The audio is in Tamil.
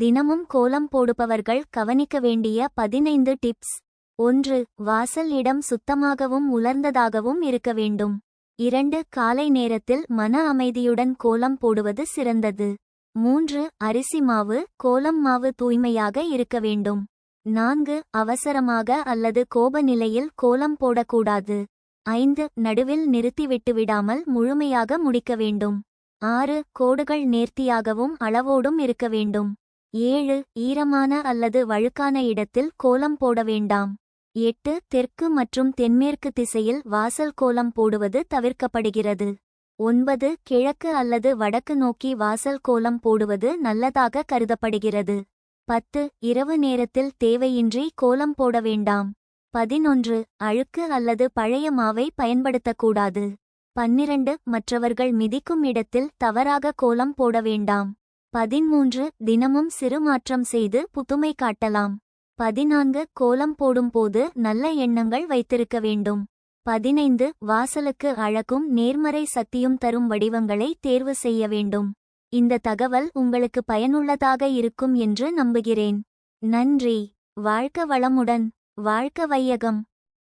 தினமும் கோலம் போடுபவர்கள் கவனிக்க வேண்டிய 15 டிப்ஸ். 1. வாசல் இடம் சுத்தமாகவும் உலர்ந்ததாகவும் இருக்க வேண்டும். 2. காலை நேரத்தில் மன அமைதியுடன் கோலம் போடுவது சிறந்தது. 3. அரிசி மாவு, கோலம் மாவு தூய்மையாக இருக்க வேண்டும். 4. அவசரமாக அல்லது கோப நிலையில் கோலம் போடக்கூடாது. 5. நடுவில் நிறுத்திவிட்டு விடாமல் முழுமையாக முடிக்க வேண்டும். 6. கோடுகள் நேர்த்தியாகவும் அளவோடும் இருக்க வேண்டும். 7. ஈரமான அல்லது வழுக்கான இடத்தில் கோலம் போட வேண்டாம். 8. தெற்கு மற்றும் தென்மேற்கு திசையில் வாசல் கோலம் போடுவது தவிர்க்கப்படுகிறது. 9. கிழக்கு அல்லது வடக்கு நோக்கி வாசல் கோலம் போடுவது நல்லதாக கருதப்படுகிறது. 10. இரவு நேரத்தில் தேவையின்றி கோலம் போட வேண்டாம். 11. அழுக்கு அல்லது பழைய மாவை பயன்படுத்தக்கூடாது. 12. மற்றவர்கள் மிதிக்கும் இடத்தில் தவறாக கோலம் போட வேண்டாம். 13. தினமும் சிறு மாற்றம் செய்து புதுமை காட்டலாம். 14. கோலம் போடும்போது நல்ல எண்ணங்கள் வைத்திருக்க வேண்டும். 15. வாசலுக்கு அழகும் நேர்மறை சக்தியும் தரும் வடிவங்களை தேர்வு செய்ய வேண்டும். இந்த தகவல் உங்களுக்கு பயனுள்ளதாக இருக்கும் என்று நம்புகிறேன். நன்றி. வாழ்க வளமுடன். வாழ்க வையகம்.